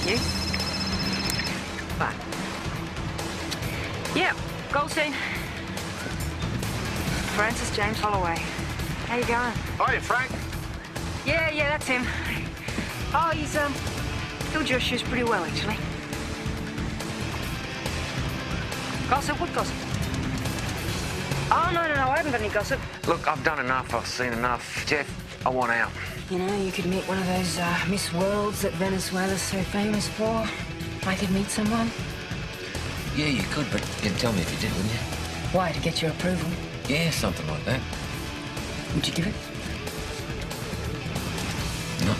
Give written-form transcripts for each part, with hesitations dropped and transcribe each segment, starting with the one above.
you. But, yeah, Goldstein. Francis James Holloway. How you going? Hiya, Frank. Yeah, that's him. Oh, he's, filled your shoes pretty well, actually. Gossip? What gossip? Oh, no, I haven't got any gossip. Look, I've done enough. I've seen enough. Jeff, I want out. You know, you could meet one of those, Miss Worlds that Venezuela's so famous for. I could meet someone. Yeah, you could, but you'd tell me if you did, wouldn't you? Why, to get your approval? Yeah, something like that. Would you do it? No.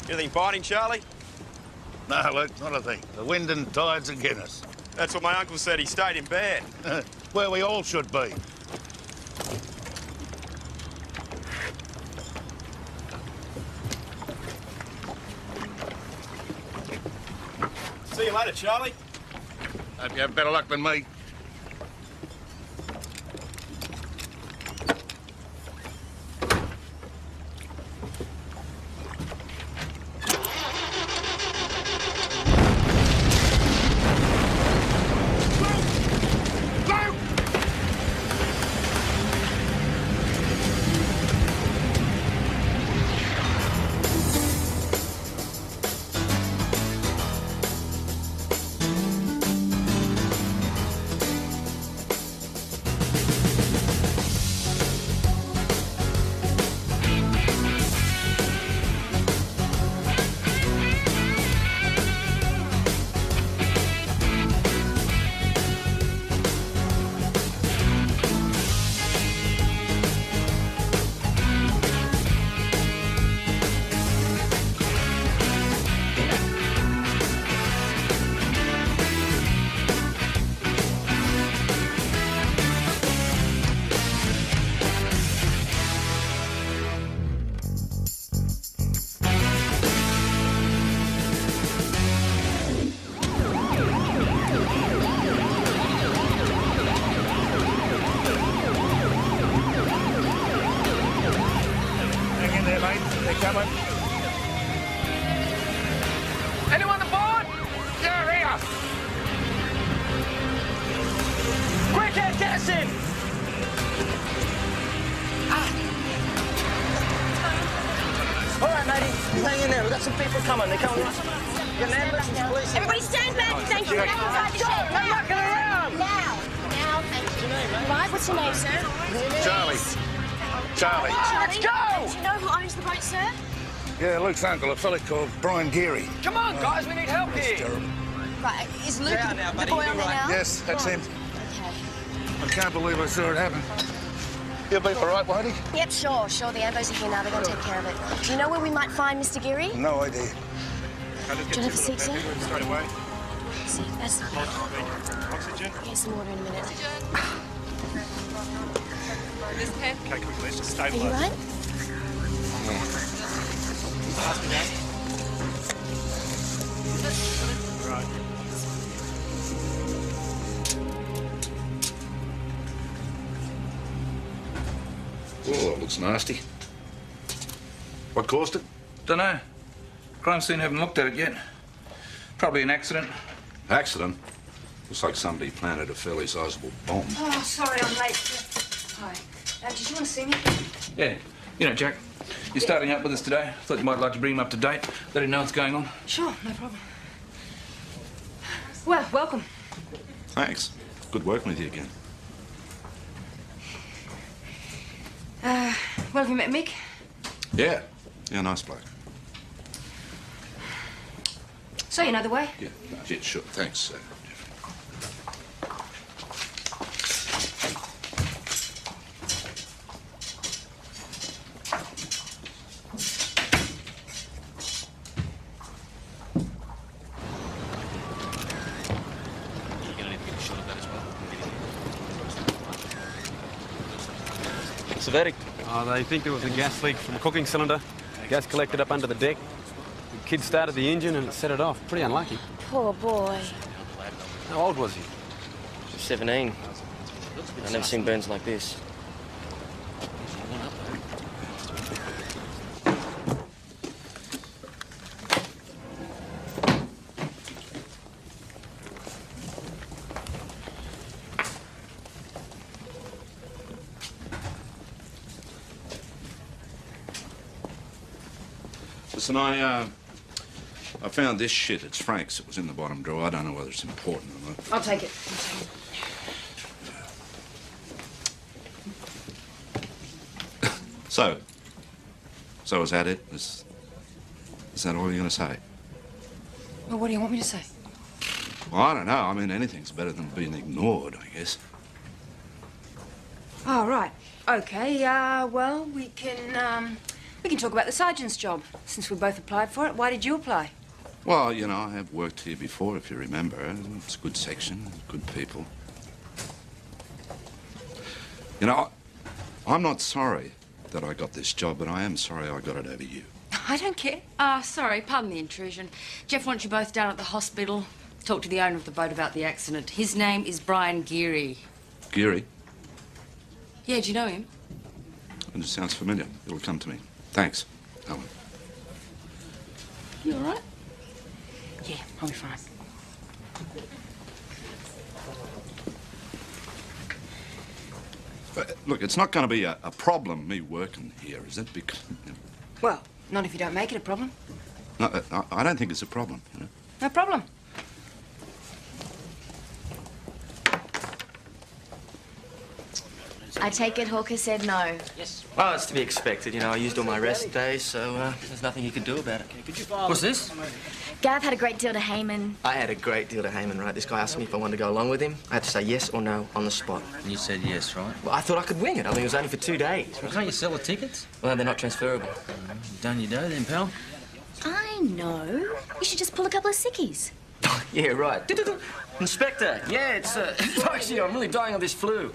Anything biting, Charlie? No, Luke, not a thing. The wind and tide's against us. That's what my uncle said. He stayed in bed. Where we all should be. See you later, Charlie. Hope you have better luck than me. Anyone aboard? Yeah, here. Quick, get us in. All right, matey, hang in there. We've got some people coming. They're coming right. Got an ambulance and police. Everybody stand back. Thank you. Go, no mucking around. Now, thank you. Right, what's your name, sir? Charlie. Charlie. Let's go! Do you know who owns the boat, sir? Yeah, Luke's uncle, a fella called Brian Geary. Come on, guys, we need help here. Terrible. Right, is Luke Get out now, the buddy, boy you'll on be there right. now? Yes, that's him. Okay. I can't believe I saw it happen. He'll be all right, won't he? Yep, sure. The ambos are here now. They're going to take care of it. Do you know where we might find Mr. Geary? No idea. Do you have a seat, sir? Straight away. See, that's Oxygen. Here's some water in a minute. Okay, quickly, let's just Are you stabilise. right? Right. Oh, it looks nasty. What caused it? Dunno. Crime scene haven't looked at it yet. Probably an accident. Accident? Looks like somebody planted a fairly sizable bomb. Oh, sorry, I'm late. Hi. Did you want to see me? Yeah. You know, Jack, you're starting up with us today. Thought you might like to bring him up to date, let him know what's going on. Sure, no problem. Well, welcome. Thanks. Good working with you again. Well, have you met Mick? Yeah. Yeah, nice bloke. So you know the way? Yeah, sure. Thanks, Jeff. What's the verdict? They think there was a gas leak from a cooking cylinder. Gas collected up under the deck. The kid started the engine and it set it off. Pretty unlucky. Poor boy. How old was he? 17. I've never seen burns like this. Listen, I found this shit. It's Frank's. It was in the bottom drawer. I don't know whether it's important or not. I'll take it. So is that it? Is that all you're going to say? Well, what do you want me to say? Well, I don't know. I mean, anything's better than being ignored, I guess. Oh, right. Okay, well, we can talk about the sergeant's job, since we both applied for it. Why did you apply? Well, you know, I have worked here before, if you remember. It's a good section, good people. You know, I'm not sorry that I got this job, but I am sorry I got it over you. I don't care. Sorry, pardon the intrusion. Jeff wants you both down at the hospital. Talk to the owner of the boat about the accident. His name is Brian Geary. Geary? Yeah, do you know him? It just sounds familiar. It'll come to me. Thanks, Helen. You all right? Yeah, I'll be fine. But, look, it's not going to be a problem, me working here, is it? Because, you know, Well, not if you don't make it a problem. no, I don't think it's a problem, you know. No problem. I take it Hawker said no. Yes. Well, it's to be expected. You know, I used all my rest days, so there's nothing you could do about it. What's this? Gav had a great deal to Heyman. I had a great deal to Heyman, right? This guy asked me if I wanted to go along with him. I had to say yes or no on the spot. And you said yes, right? Well, I thought I could wing it. I mean, it was only for 2 days. Well, can't you sell the tickets? Well, they're not transferable. Done your dough then, pal. I know. You should just pull a couple of sickies. Yeah, right. Inspector, yeah, it's actually, I'm really dying of this flu.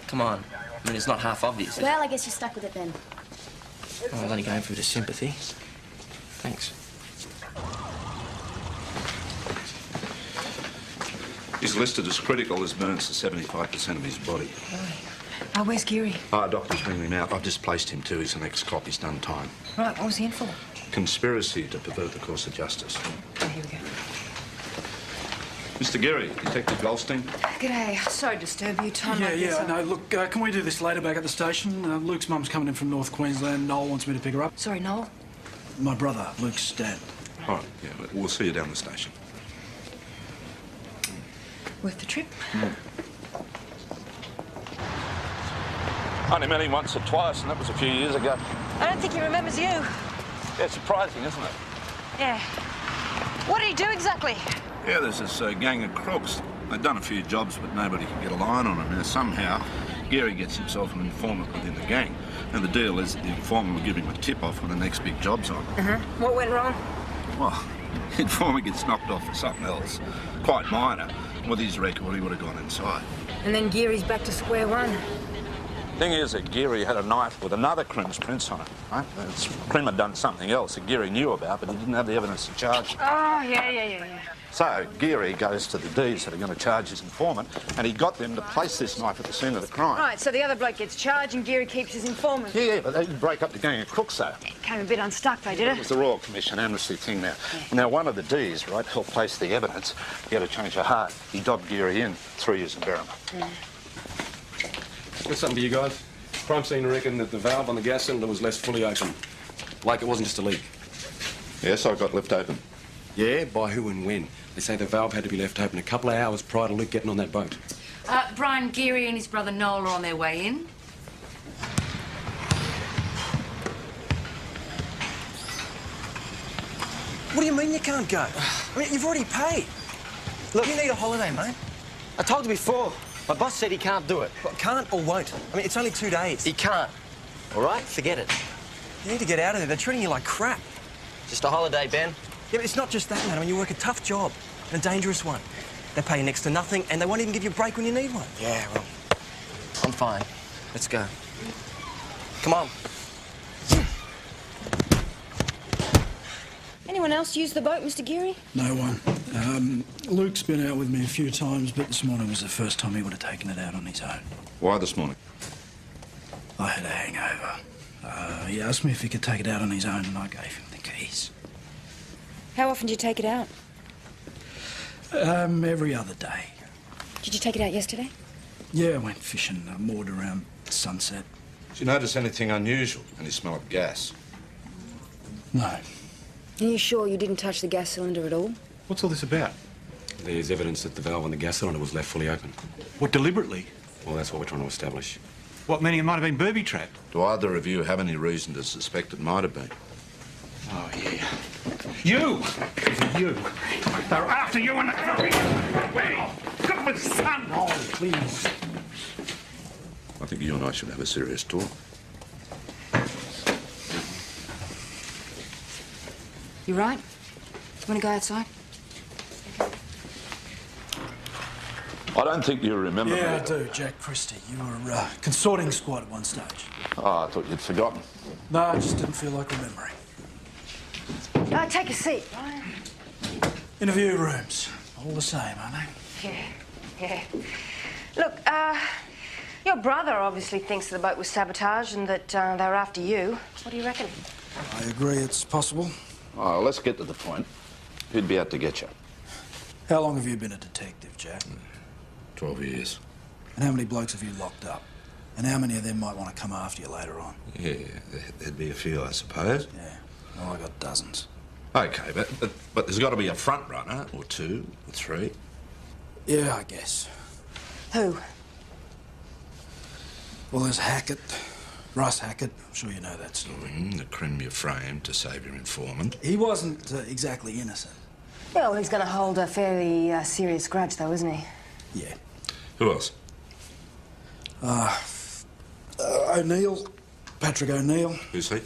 Come on. I mean, it's not half obvious. Well, I guess you're stuck with it then. Oh, I was only going through the sympathy. Thanks. He's listed as critical as burns to 75% of his body. Oh, where's Geary? Doctor's bringing him out. I've just placed him too. He's an ex-cop. He's done time. Right, what was he in for? Conspiracy to pervert the course of justice. Oh, here we go. Mr. Geary, Detective Goldstein. G'day. Sorry to disturb you, Tom. Yeah, no, look, can we do this later back at the station? Luke's mum's coming in from North Queensland. Noel wants me to pick her up. Sorry, Noel. My brother, Luke's dad. All right, yeah, we'll see you down the station. Worth the trip? Only met him once or twice, and that was a few years ago. I don't think he remembers you. Yeah, surprising, isn't it? Yeah. What did he do exactly? Yeah, there's this gang of crooks. They've done a few jobs, but nobody can get a line on them. Now, somehow, Geary gets himself an informant within the gang. And the deal is that the informant will give him a tip-off when the next big job's on. What went wrong? Well, the informant gets knocked off for something else, quite minor. With his record, he would have gone inside. And then Geary's back to square one. Thing is that Geary had a knife with another Crim's prints on it, right? Crim had done something else that Geary knew about, but he didn't have the evidence to charge. Oh, yeah. So Geary goes to the D's that are going to charge his informant, and he got them to place this knife at the scene of the crime. Right, so the other bloke gets charged and Geary keeps his informant. Yeah, but they didn't break up the gang of crooks, though. It came a bit unstuck, though, did It it? was the Royal Commission amnesty thing now. Yeah. Now, one of the D's, right, helped place the evidence. He had a change of heart. He dobbed Geary in 3 years in Berrima. Got something for you guys. Crime scene reckoned that the valve on the gas cylinder was left fully open. Like it wasn't just a leak. Yes, I got left open. Yeah, by who and when? They say the valve had to be left open a couple of hours prior to Luke getting on that boat. Brian Geary and his brother Noel are on their way in. What do you mean you can't go? I mean, you've already paid. Look, you need a holiday, mate. I told you before. My boss said he can't do it. Well, can't or won't? I mean, it's only 2 days. He can't. All right? Forget it. You need to get out of there. They're treating you like crap. Just a holiday, Ben. Yeah, but it's not just that, man. I mean, you work a tough job and a dangerous one. They pay you next to nothing, and they won't even give you a break when you need one. Yeah, well, I'm fine. Let's go. Come on. Anyone else use the boat, Mr. Geary? No one. Luke's been out with me a few times, but this morning was the first time he would have taken it out on his own. Why this morning? I had a hangover. He asked me if he could take it out on his own, and I gave him the keys. How often do you take it out? Every other day. Did you take it out yesterday? Yeah, I went fishing, moored around sunset. Did you notice anything unusual? Any smell of gas? No. Are you sure you didn't touch the gas cylinder at all? What's all this about? There's evidence that the valve on the gas cylinder was left fully open. What, deliberately? Well, that's what we're trying to establish. What, meaning it might have been booby-trapped? Do either of you have any reason to suspect it might have been? Oh, yeah. You! You! They're after you in the car! Well, come with son! Oh, please. I think you and I should have a serious talk. You right? You want to go outside? I don't think you remember me. Yeah, I do, Jack Christie. You were consorting squad at one stage. Oh, I thought you'd forgotten. No, I just didn't feel like remembering. Take a seat, Brian. Interview rooms. All the same, aren't they? Yeah. Look, your brother obviously thinks the boat was sabotaged and that they were after you. What do you reckon? I agree it's possible. Oh, let's get to the point. Who'd be out to get you? How long have you been a detective, Jack? 12 years. And how many blokes have you locked up? And how many of them might want to come after you later on? Yeah, there'd be a few, I suppose. Yeah. Oh, I got dozens. Okay, but there's got to be a front runner, or two, or three. Yeah, I guess. Who? Well, there's Hackett. Russ Hackett. I'm sure you know that story. The crim you framed to save your informant. He wasn't exactly innocent. Well, he's going to hold a fairly serious grudge, though, isn't he? Yeah. Who else? O'Neill. Patrick O'Neill. Who's he?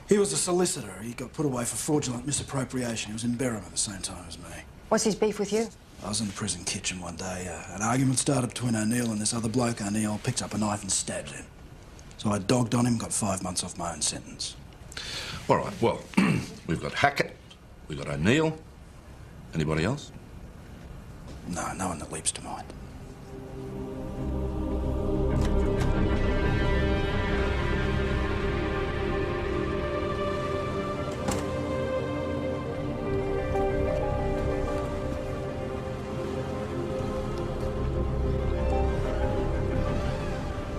He was a solicitor. He got put away for fraudulent misappropriation. He was in Berham at the same time as me. What's his beef with you? I was in the prison kitchen one day. An argument started between O'Neill and this other bloke. O'Neill picked up a knife and stabbed him. So I dogged on him, got 5 months off my own sentence. All right, well, we've got Hackett, we've got O'Neill. Anybody else? No, no one that leaps to mind.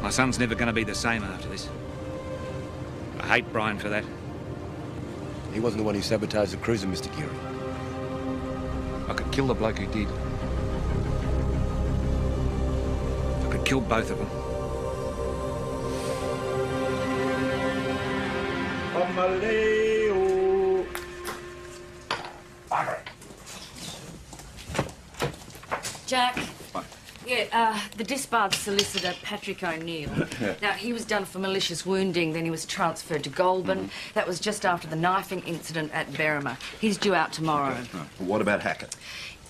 My son's never going to be the same after this. I hate Brian for that. He wasn't the one who sabotaged the cruiser, Mr. Geary. I could kill the bloke who did. I could kill both of them. Jack. Yeah, the disbarred solicitor, Patrick O'Neill. Now, he was done for malicious wounding, then he was transferred to Goulburn. That was just after the knifing incident at Berrima. He's due out tomorrow. Okay. What about Hackett?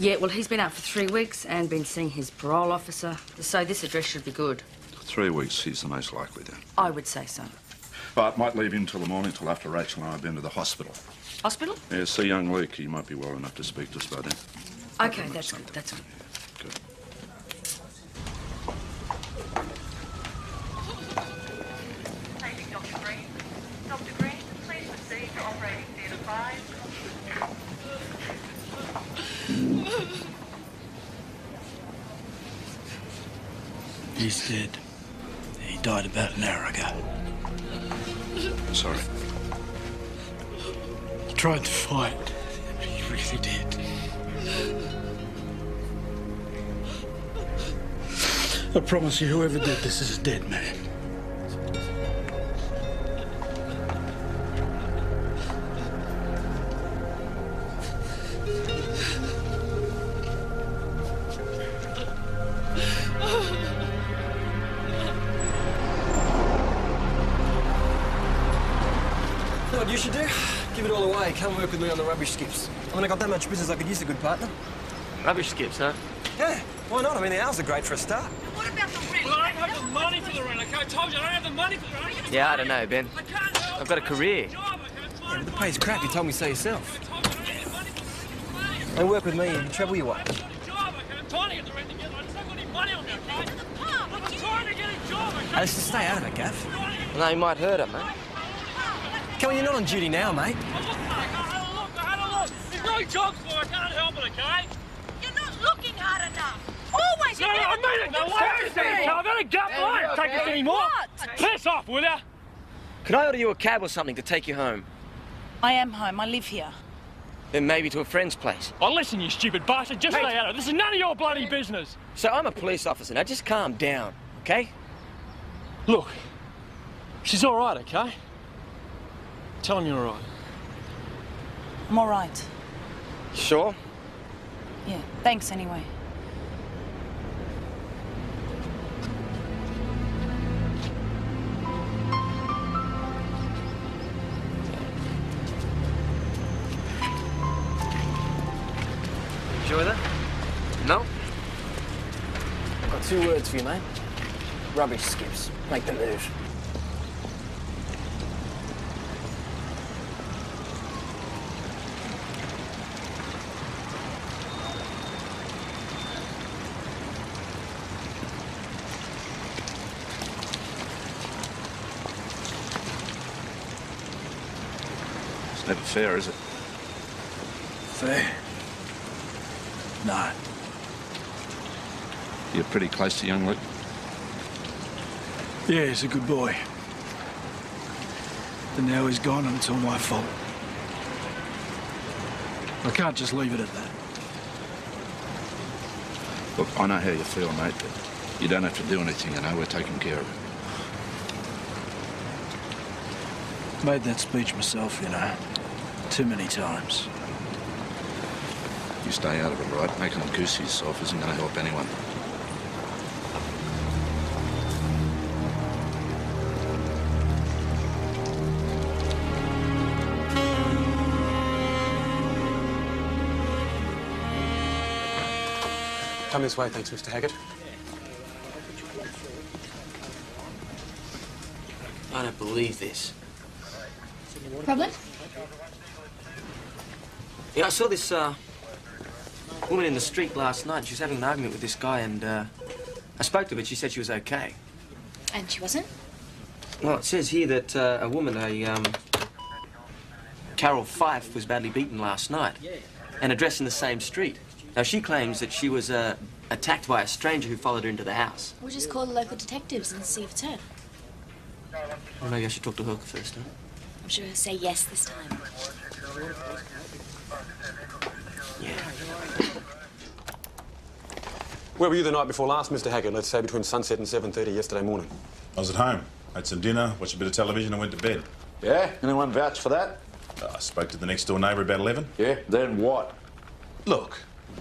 Yeah, well, he's been out for 3 weeks and been seeing his parole officer, so this address should be good. 3 weeks, he's the most likely then. I would say so. But might leave him till the morning, till after Rachel and I have been to the hospital. Hospital? Yeah, see young Luke. He might be well enough to speak to us by then. Okay, that's good, that's good. Good. Dr. Green. Dr. Green, please proceed to operating theatre 5. He's dead. He died about an hour ago. Sorry. He tried to fight. He really did. I promise you, whoever did this is a dead man. Know what you should do? Give it all away. Come work with me on the rubbish skips. I mean, I got that much business I could use a good partner. Rubbish skips, huh? Yeah, why not? I mean, the hours are great for a start. What about the rent? Well, I don't have the money for the rent, okay? I told you I don't have the money for the rent. Yeah, I don't know, Ben. I can't help I've got a career. Yeah, the pay's crap, you told me so yourself. Don't work with me, you trouble your way. I'm trying to get the rent together. I just haven't got any money on me, okay? I'm trying to get a job, okay? Let's just stay out of it, Gav. No, you might hurt her, mate. Come on, you're not on duty now, mate. I had a look. There's no jobs for it. I can't help it, okay? You're not looking hard enough. Always. No, I mean it. No, I've had a gut. I don't take this anymore. Piss off, will ya? Could I order you a cab or something to take you home? I am home. I live here. Then maybe to a friend's place. Oh, listen, you stupid bastard. Just stay out of it. This is none of your bloody business. So I'm a police officer. Now just calm down, okay? Look, she's all right, okay? Tell him you're all right. I'm all right. Sure? Yeah, thanks anyway. Enjoy that? No? I've got 2 words for you, mate. Rubbish skips. Make the move. It's never fair, is it? Fair? No. You're pretty close to young Luke. Yeah, he's a good boy. But now he's gone and it's all my fault. I can't just leave it at that. Look, I know how you feel, mate, but you don't have to do anything, you know. We're taking care of it. Made that speech myself, you know. Too many times. You stay out of it, right? Making a goose of yourself isn't going to help anyone. Come this way, thanks, Mr. Haggett. I don't believe this. Problem? Yeah, I saw this, woman in the street last night. She was having an argument with this guy, and, I spoke to her, but she said she was okay. And she wasn't? Well, it says here that, a woman, Carol Fife, was badly beaten last night, and addressed in the same street. Now, she claims that she was, attacked by a stranger who followed her into the house. We'll just call the local detectives and see if it's her. Well, maybe I should talk to her first, huh? I'm sure he'll say yes this time. Where were you the night before last, Mr. Haggett? Let's say between sunset and 7:30 yesterday morning. I was at home. Had some dinner, watched a bit of television and went to bed. Yeah? Anyone vouch for that? I spoke to the next door neighbour about 11. Yeah? Then what? Look,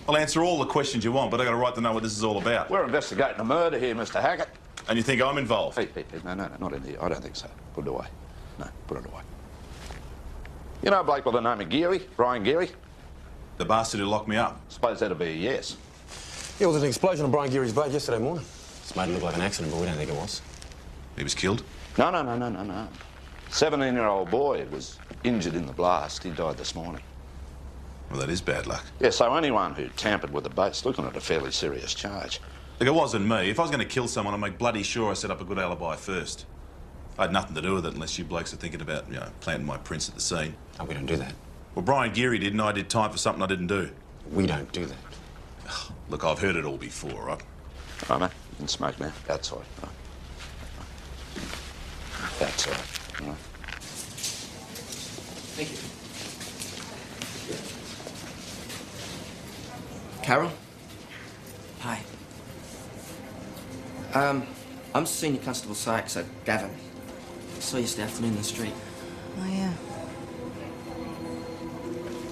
I'll answer all the questions you want, but I've got a right to know what this is all about. We're investigating a murder here, Mr. Haggett. And you think I'm involved? Hey, no, not in here. I don't think so. Put it away. No, put it away. You know a bloke by the name of Geary? Brian Geary? The bastard who locked me up. Suppose that'll be a yes. Yeah, there was an explosion on Brian Geary's blade yesterday morning. It's made it look like an accident, but we don't think it was. He was killed? No. 17-year-old boy was injured in the blast. He died this morning. Well, that is bad luck. Yeah, so anyone who tampered with the boat's looking at a fairly serious charge. Look, it wasn't me. If I was going to kill someone, I'd make bloody sure I set up a good alibi first. I had nothing to do with it unless you blokes are thinking about, planting my prints at the scene. Oh, we don't do that. Well, Brian Geary did, and I did time for something I didn't do. We don't do that. Look, I've heard it all before, right? Right, mate. You can smoke now. Outside. Right. Outside. All right. Thank you. Carol? Hi. I'm Senior Constable Sykes, Gavin. I saw you yesterday afternoon in the street. Oh, yeah.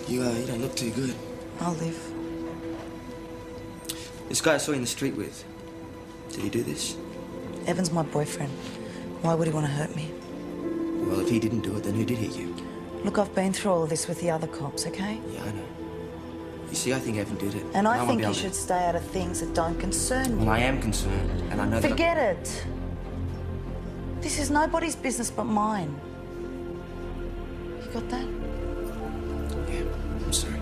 You don't look too good. I'll live. This guy I saw you in the street with, did he do this? Evan's my boyfriend. Why would he want to hurt me? Well, if he didn't do it, then who did hit you? Look, I've been through all of this with the other cops, okay? Yeah, I know. You see, I think Evan did it. And I won't think be you able to- should stay out of things that don't concern you. Well, I am concerned, and I know that... Forget it. This is nobody's business but mine. You got that? Yeah, I'm sorry.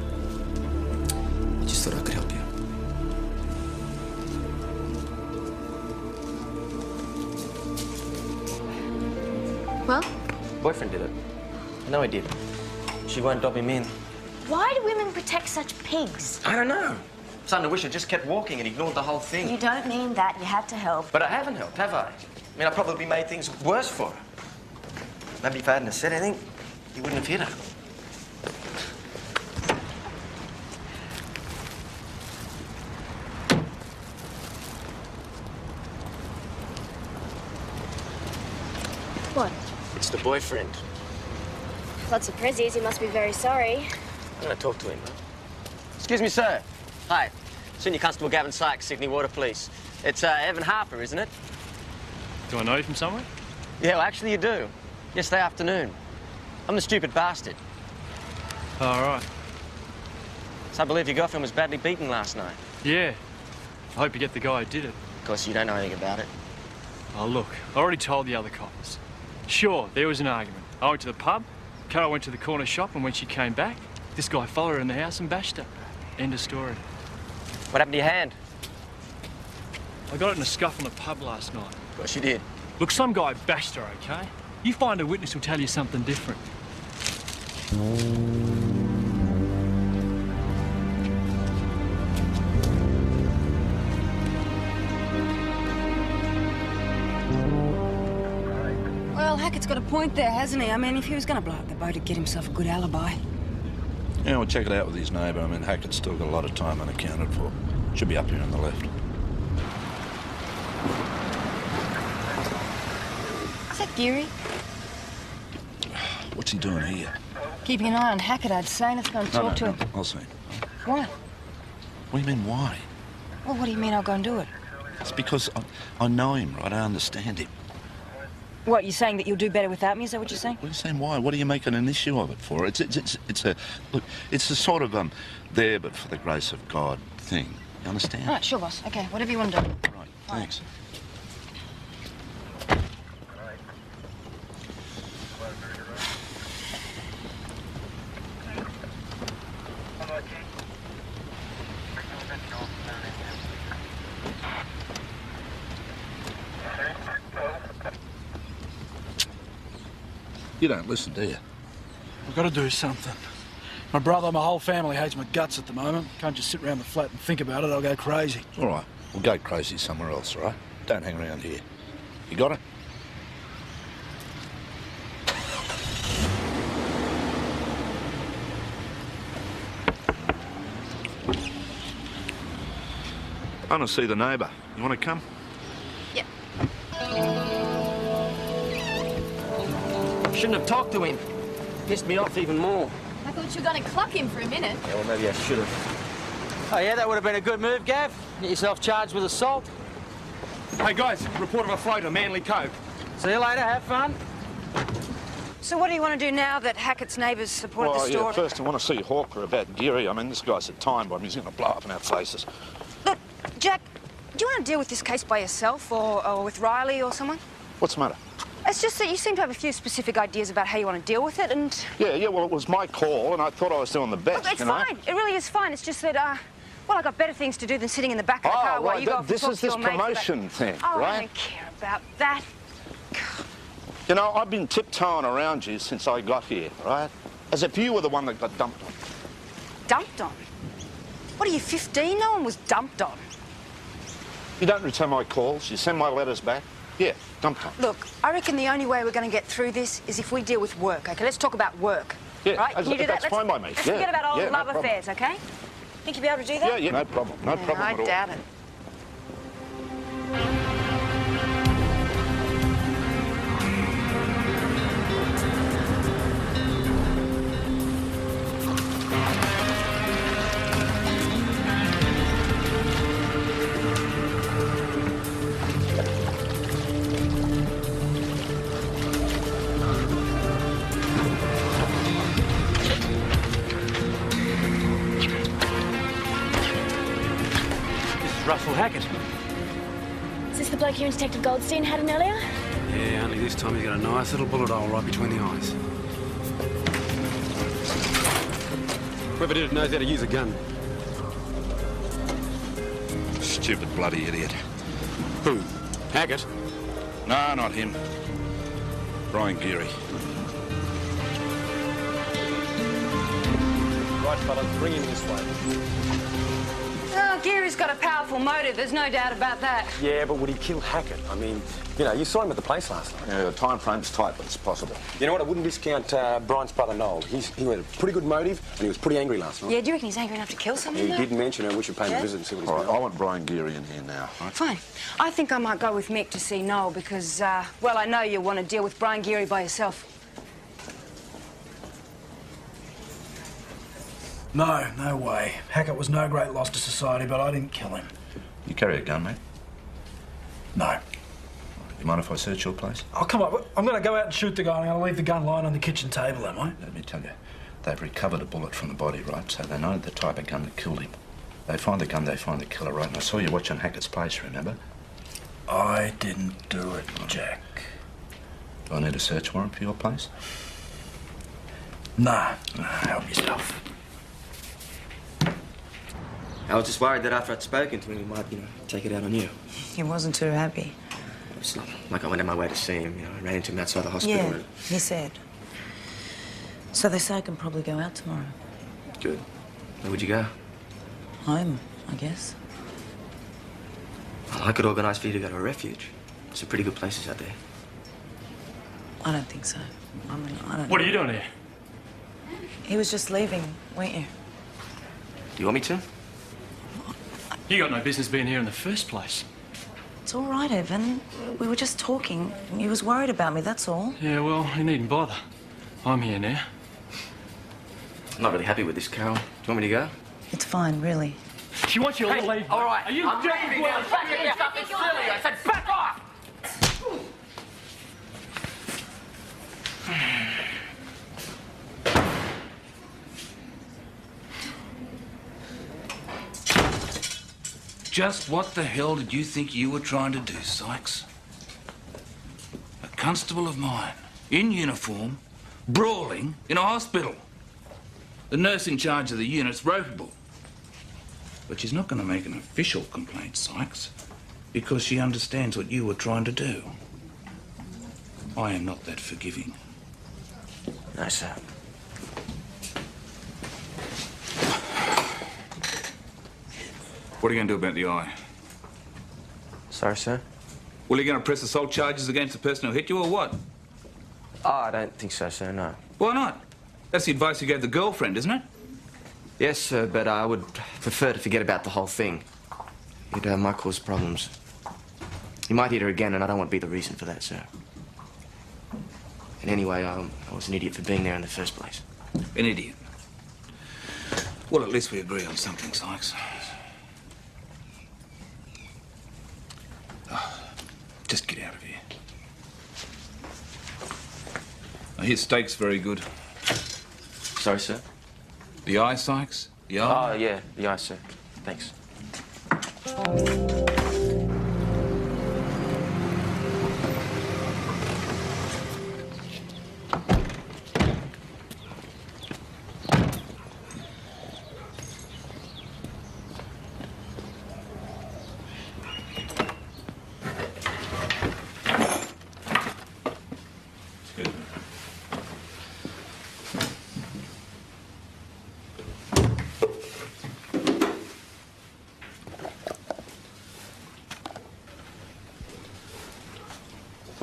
I just thought I could help you. Well? Boyfriend did it. I know he did. She won't dob him in. Why do women protect such pigs? I don't know. Starting to wish I just kept walking and ignored the whole thing. You don't mean that. You had to help. But I haven't helped, have I? I mean, I probably made things worse for her. Maybe if I hadn't have said anything, you wouldn't have hit her. What? It's the boyfriend. Lots of prezzies. He must be very sorry. I'm going to talk to him. Excuse me, sir. Hi. Senior Constable Gavin Sykes, Sydney Water Police. It's Evan Harper, isn't it? Do I know you from somewhere? Yeah, well, actually you do. Yesterday afternoon. I'm the stupid bastard. All right. So I believe your girlfriend was badly beaten last night. Yeah. I hope you get the guy who did it. Of course, you don't know anything about it. Oh, look, I already told the other coppers. Sure, there was an argument. I went to the pub, Carol went to the corner shop, and when she came back, this guy followed her in the house and bashed her. End of story. What happened to your hand? I got it in a scuff in the pub last night. Of course you did. Look, some guy bashed her, okay? You find a witness who'll tell you something different. Well, Hackett's got a point there, hasn't he? I mean, if he was going to blow up the boat, he'd get himself a good alibi. Yeah, we'll check it out with his neighbour. I mean, Hackett's still got a lot of time unaccounted for. Should be up here on the left. Is that Geary? What's he doing here? Keeping an eye on Hackett, I'd say. Let's go and talk to him. I'll see him. What? What do you mean, why? Well, what do you mean I'll go and do it? It's because I know him, right? I understand him. What, you're saying that you'll do better without me? Is that what you're saying? What are you saying, why? What are you making an issue of it for? It's a... Look, it's a sort of, there but for the grace of God thing. You understand? All right, sure, boss. Okay, whatever you want to do. Right, thanks. You don't listen, do you? We've got to do something. My brother, my whole family hates my guts at the moment. Can't just sit around the flat and think about it. I'll go crazy. All right, we'll go crazy somewhere else, all right? Don't hang around here. You got it? I want to see the neighbour. You want to come? Yep. Shouldn't have talked to him. Pissed me off even more. I thought you were going to cluck him for a minute. Yeah, well, maybe I should have. Oh, yeah, that would have been a good move, Gav. Get yourself charged with assault. Hey, guys, report of a float on Manly Cove. See you later, have fun. So what do you want to do now that Hackett's neighbours supported the Well, store? yeah, first I want to see Hawker about Geary. I mean, this guy's a time bomb. He's going to blow up in our faces. Look, Jack, do you want to deal with this case by yourself or with Riley or someone? What's the matter? It's just that you seem to have a few specific ideas about how you want to deal with it, and... Yeah, well, it was my call, and I thought I was doing the best, Look, it's you know? fine. It really is fine. It's just that, well, I got better things to do than sitting in the back of the car while you go off and This talk is to this your mates about- promotion thing, Oh, I right? don't care about that. You know, I've been tiptoeing around you since I got here, right? As if you were the one that got dumped on. Dumped on? What are you, 15? No one was dumped on. You don't return my calls, you send my letters back. Yeah, dumped on. Look, I reckon the only way we're going to get through this is if we deal with work, OK? Let's talk about work. Yeah, right? Can you do that? that's fine by me. Let's Yeah, forget about old yeah, no love problem. affairs, OK? Think you'll be able to do that? Yeah, no problem. No problem I at all. doubt it. Russell Hackett. Is this the bloke you and Detective Goldstein had in earlier? Yeah, only this time he's got a nice little bullet hole right between the eyes. Whoever did it knows how to use a gun. Stupid bloody idiot. Who? Hackett? No, not him. Brian Geary. Right, fellas, bring him this way. Oh, Geary's got a powerful motive, there's no doubt about that. Yeah, but would he kill Hackett? I mean, you know, you saw him at the place last night. Yeah, the time frame's tight, but it's possible. You know what? I wouldn't discount Brian's brother Noel. He had a pretty good motive, and he was pretty angry last night. Yeah, do you reckon he's angry enough to kill someone? He though? did mention we should pay him a visit and see what he's All right, about. I want Brian Geary in here now. Right? Fine. I think I might go with Mick to see Noel because, well, I know you want to deal with Brian Geary by yourself. No, no way. Hackett was no great loss to society, but I didn't kill him. You carry a gun, mate? No. You mind if I search your place? Oh, come on. I'm going to go out and shoot the guy. I'm going to leave the gun lying on the kitchen table, am I? Let me tell you, they've recovered a bullet from the body, right? So they know the type of gun that killed him. They find the gun, they find the killer, right? And I saw you watching Hackett's place, remember? I didn't do it, Jack. Do I need a search warrant for your place? Nah. Help yourself. I was just worried that after I'd spoken to him, he might, take it out on you. He wasn't too happy. It's not like I went out my way to see him. I ran into him outside the hospital. Yeah, he said. So they say I can probably go out tomorrow. Good. Where would you go? Home, I guess. Well, I could organise for you to go to a refuge. Some pretty good places out there. I don't think so. I mean, I don't What know. are you doing here? He was just leaving, weren't you? Do you want me to? You got no business being here in the first place. It's all right, Evan. We were just talking. He was worried about me, that's all. Yeah, well, you needn't bother. I'm here now. I'm not really happy with this, Carol. Do you want me to go? It's fine, really. She wants you to leave. All right. Are you I'm joking? leaving now. Back it up. It's silly. I said back off. Just what the hell did you think you were trying to do, Sykes? A constable of mine, in uniform, brawling in a hospital. The nurse in charge of the unit's ropeable. But she's not going to make an official complaint, Sykes, because she understands what you were trying to do. I am not that forgiving. No, sir. What are you going to do about the eye? Sorry, sir? Well, are you going to press assault charges against the person who hit you, or what? Oh, I don't think so, sir, no. Why not? That's the advice you gave the girlfriend, isn't it? Yes, sir, but I would prefer to forget about the whole thing. It might cause problems. You might hit her again, and I don't want to be the reason for that, sir. And anyway, I was an idiot for being there in the first place. An idiot. Well, at least we agree on something, Sykes. Oh, just get out of here. I hear steak's very good. Sorry, sir? The eye, Sykes? The eye? Oh, yeah, the eye, sir. Thanks.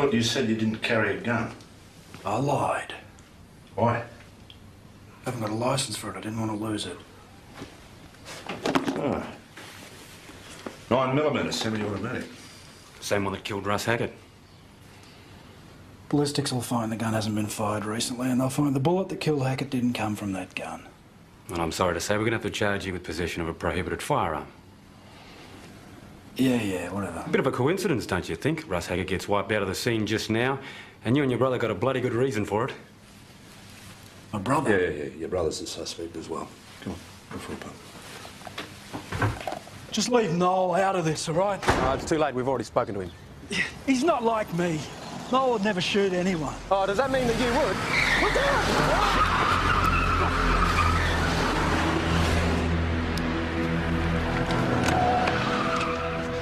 I thought you said you didn't carry a gun. I lied. Why? I haven't got a license for it. I didn't want to lose it. Oh. 9mm semi-automatic. Same one that killed Russ Hackett. Ballistics will find the gun hasn't been fired recently, and they'll find the bullet that killed Hackett didn't come from that gun. And I'm sorry to say, we're going to have to charge you with possession of a prohibited firearm. Yeah, whatever. A bit of a coincidence, don't you think? Russ Hackett gets wiped out of the scene just now, and you and your brother got a bloody good reason for it. My brother? Yeah. Your brother's a suspect as well. Come on, go for a pub. Just leave Noel out of this, all right? It's too late. We've already spoken to him. He's not like me. Noel would never shoot anyone. Oh, does that mean that you would? Look out!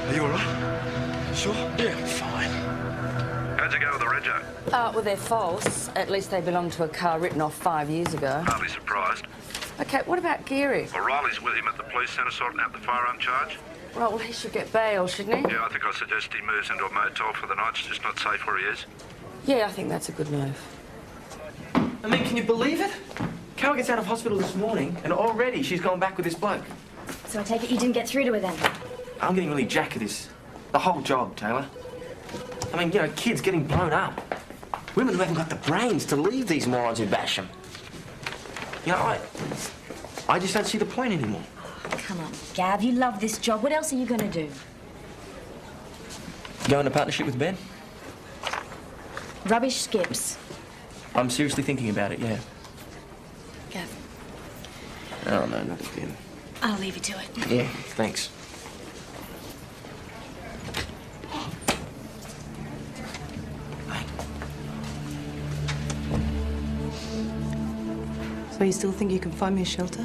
Are you all right? Sure? Yeah, fine. How'd you go with the rego? Well, they're false. At least they belong to a car written off 5 years ago. Hardly surprised. OK, what about Geary? Well, Riley's with him at the police centre sorting out the firearm charge. Right, well, he should get bail, shouldn't he? Yeah, I think I suggest he moves into a motel for the night. It's just not safe where he is. Yeah, I think that's a good move. I mean, can you believe it? Carol gets out of hospital this morning, and already she's gone back with this bloke. So I take it you didn't get through to her then? I'm getting really jacked of this. The whole job, Taylor. I mean, you know, kids getting blown up. Women who haven't got the brains to leave these morons who bash them. You know, I just don't see the point anymore. Come on, Gav, you love this job. What else are you going to do? Go into partnership with Ben? Rubbish skips. I'm seriously thinking about it, yeah. Gav, Oh, no, not again. I'll leave you to it. Yeah, thanks. So you still think you can find me a shelter?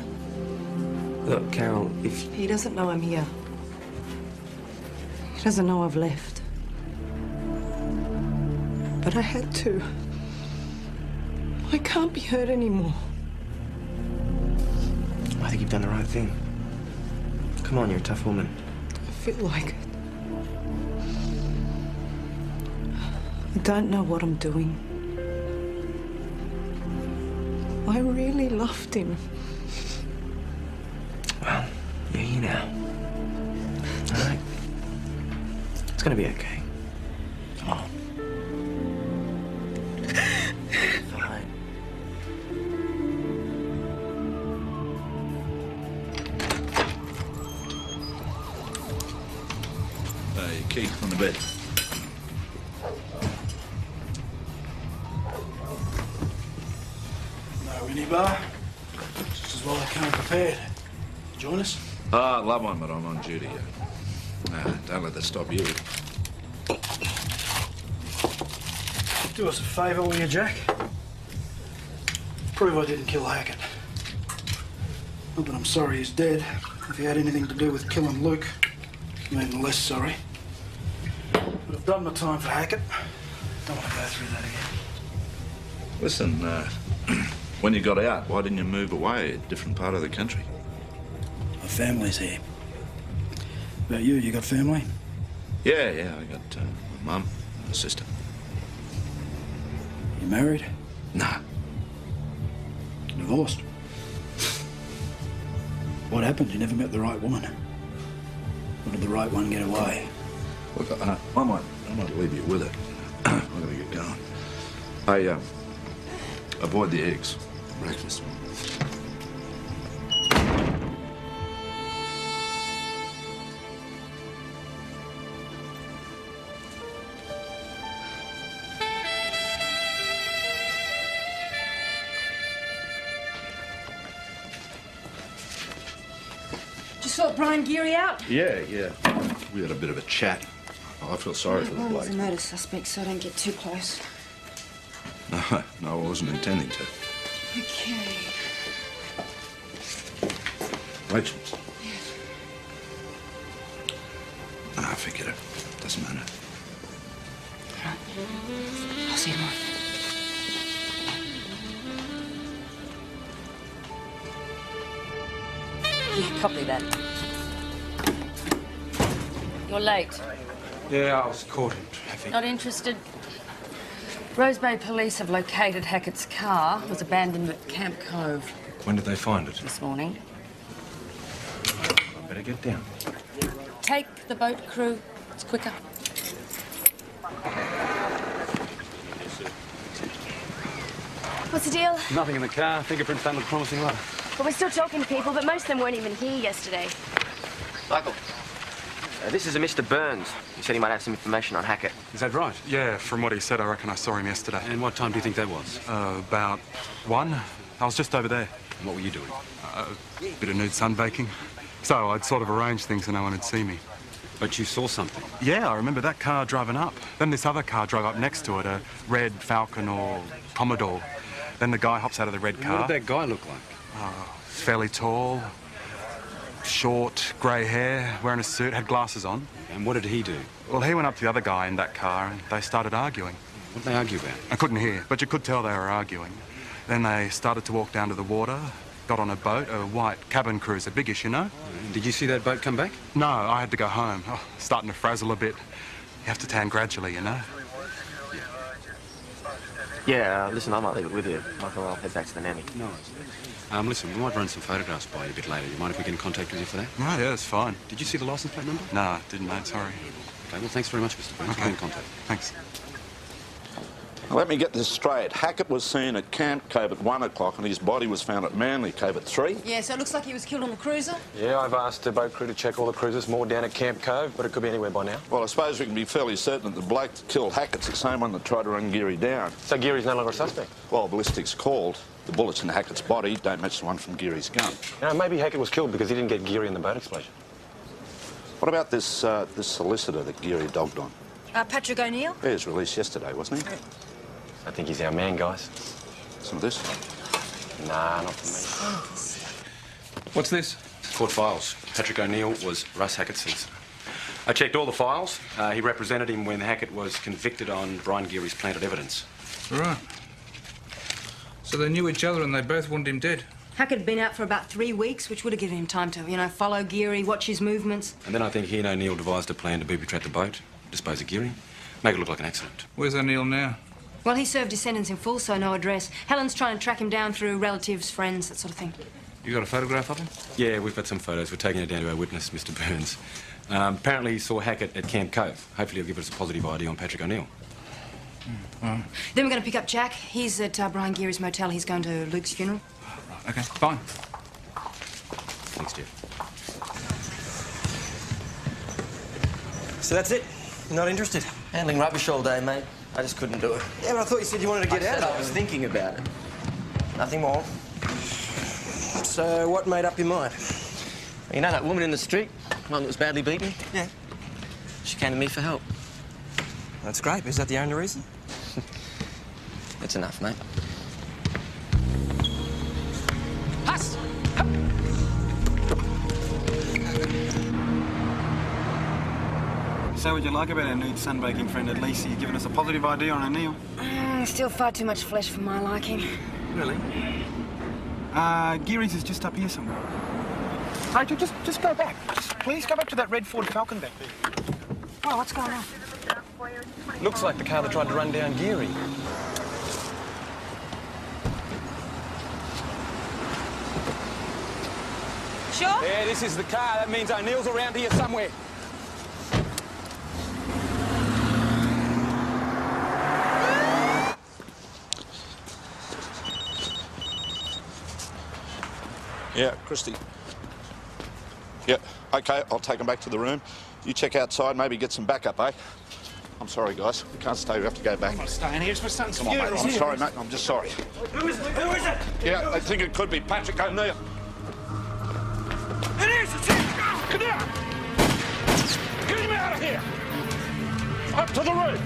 Look, Carol, if... He doesn't know I'm here. He doesn't know I've left. But I had to. I can't be hurt anymore. I think you've done the right thing. Come on, you're a tough woman. I feel like it. I don't know what I'm doing. I really loved him. Well, you're here now. All right? It's gonna be okay. Come on. Fine. Your key on the bed. No minibar. Just as well I came prepared. Join us? Ah, I'd love one, but I'm on duty. Nah, don't let that stop you. Do us a favour, will you, Jack? Prove I didn't kill Hackett. Not that I'm sorry he's dead. If he had anything to do with killing Luke, I'm even less sorry. But I've done my time for Hackett. Don't want to go through that again. Listen, when you got out, why didn't you move away, a different part of the country? My family's here. About you, you got family? Yeah, I got my mum and a sister. You married? Nah. Divorced? What happened? You never met the right woman. Or did the right one get away? Look, I might leave you with it. I'm gonna get going. Avoid the eggs. Breakfast. Just sort Brian Geary out? Yeah. We had a bit of a chat. I feel sorry for the Well, bloke. he's a murder suspect, so don't get too close. No, I wasn't intending to. Okay. Rachel. Ah, forget it. Doesn't matter. I'll see you tomorrow. Yeah, copy that. You're late. Yeah, I was caught in traffic. Not interested? Rose Bay police have located Hackett's car. It was abandoned at Camp Cove When did they find it? this morning. I better get down. Take the boat crew. It's quicker. What's the deal? Nothing in the car. Fingerprints don't look promising either. Well, we're still talking to people, but most of them weren't even here yesterday. Michael, this is a Mr. Burns. He said he might have some information on Hackett. Is that right? Yeah, from what he said, I reckon I saw him yesterday. And what time do you think that was? About 1. I was just over there. And what were you doing? Bit of nude sunbaking. So I'd sort of arranged things so no one would see me. But you saw something? Yeah, I remember that car driving up. Then this other car drove up next to it, a red Falcon or Commodore. Then the guy hops out of the red car. What did that guy look like? Oh, fairly tall, short, grey hair, wearing a suit, had glasses on. And what did he do? Well, he went up to the other guy in that car and they started arguing. What did they argue about? I couldn't hear, but you could tell they were arguing. Then they started to walk down to the water, got on a boat, a white cabin cruiser, biggish, you know? Did you see that boat come back? No, I had to go home. Oh, starting to frazzle a bit. You have to tan gradually, you know? Yeah, listen, I might leave it with you. Michael, I'll head back to the nanny. No. Listen, we might run some photographs by you a bit later. You mind if we get in contact with you for that? Right, yeah, that's fine. Did you see the license plate number? No, didn't, mate, sorry. Okay, well, thanks very much, Mr. Burns. Okay. We'll be in contact. Thanks. Let me get this straight. Hackett was seen at Camp Cove at 1 o'clock and his body was found at Manly Cove at 3. Yeah, so it looks like he was killed on the cruiser. Yeah, I've asked the boat crew to check all the cruisers moored down at Camp Cove, but it could be anywhere by now. Well, I suppose we can be fairly certain that the bloke that killed Hackett's the same one that tried to run Geary down. So Geary's no longer a suspect? Well, ballistics called. The bullets in Hackett's body don't match the one from Geary's gun. You know, maybe Hackett was killed because he didn't get Geary in the boat explosion. What about this this solicitor that Geary dogged on? Patrick O'Neill? He was released yesterday, wasn't he? I think he's our man, guys. Some of this? Nah, not for me. What's this? Court files. Patrick O'Neill was Russ Hackett's solicitor. I checked all the files. He represented him when Hackett was convicted on Brian Geary's planted evidence. Right. So they knew each other and they both wanted him dead. Hackett had been out for about 3 weeks, which would have given him time to, you know, follow Geary, watch his movements. And then I think he and O'Neill devised a plan to booby-trap the boat, dispose of Geary, make it look like an accident. Where's O'Neill now? Well, he served his sentence in full, so no address. Helen's trying to track him down through relatives, friends, that sort of thing. You got a photograph of him? Yeah, we've got some photos. We're taking it down to our witness, Mr. Burns. Apparently he saw Hackett at Camp Cove. Hopefully he'll give us a positive ID on Patrick O'Neill. Right. Then we're going to pick up Jack. He's at Brian Geary's motel. He's going to Luke's funeral. Right, okay, fine. Thanks, Jeff. So that's it? You're not interested? Handling rubbish all day, mate. I just couldn't do it. Yeah, but I thought you said you wanted to get out of I there. was thinking about it. Nothing more. So what made up your mind? You know that woman in the street? One that was badly beaten? Yeah. She came to me for help. That's great. Is that the only reason? That's enough, mate. Huss! So what'd you like about our nude sunbaking friend at least? You giving us a positive ID on O'Neill? Still far too much flesh for my liking. Really? Geary's is just up here somewhere. Hey, just go back. Just please go back to that red Ford Falcon back there. Well, what's going on? Looks like the car that tried to run down Geary. Sure? Yeah, this is the car. That means O'Neill's around here somewhere. Yeah, Christy. Yeah, okay, I'll take him back to the room. You check outside, maybe get some backup, eh? I'm sorry, guys. We can't stay. We have to go back. I'm not staying here. It's my son's. Come on, mate. I'm sorry, mate. I'm just sorry. Who is it? Yeah, they think it could be Patrick O'Neill. It is! It's him! Come here! Get him out of here! Up to the roof!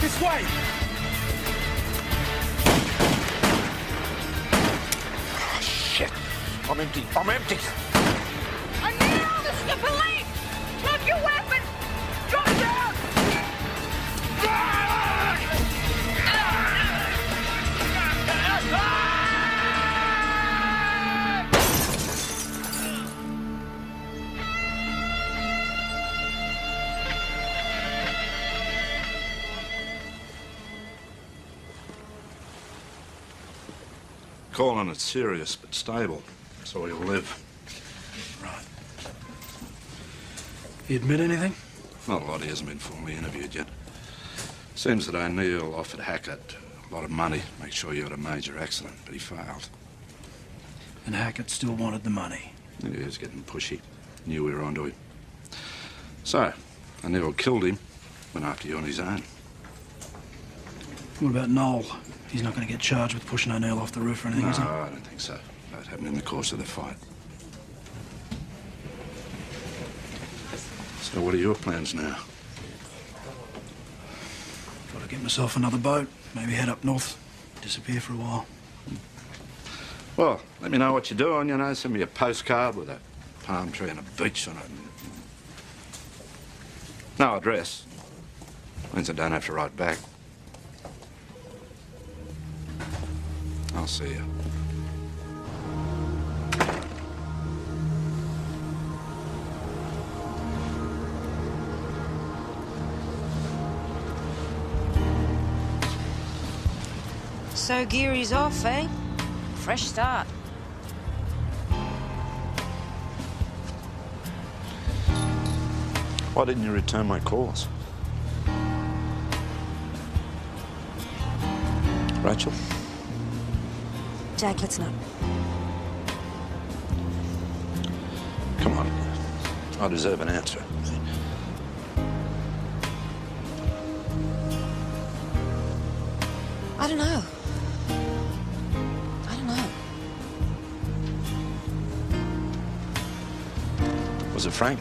This way! Oh, shit. I'm empty. I'm empty. O'Neill, this is the police! Drop your weapon! Drop it down! Calling it serious but stable. So he'll live. Right. You admit anything? Not a lot. He hasn't been formally interviewed yet. Seems that O'Neill offered Hackett A lot of money. Make sure you had a major accident, but he failed. And Hackett still wanted the money. Yeah, he was getting pushy. Knew we were onto him. So, O'Neill killed him, went after you on his own. What about Noel? He's not going to get charged with pushing O'Neill off the roof or anything, No, is he? I don't think so. That happened in the course of the fight. So what are your plans now? Got to get myself another boat. Maybe head up north. Disappear for a while. Well, let me know what you're doing, you know. Send me a postcard with a palm tree and a beach on it. No address. Means I don't have to write back. I'll see you. So Geary's off, eh? Fresh start. Why didn't you return my calls? Rachel? Jack, let's not. Come on. I deserve an answer. I don't know. I don't know. Was it Frank?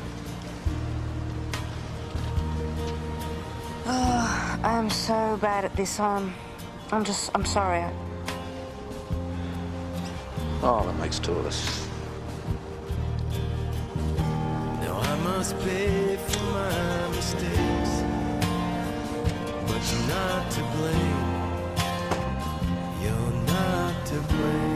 Oh, I'm so bad at this. I'm sorry. Oh, that makes two of us. Now I must pay for my mistakes, but you're not to blame. You're not to blame.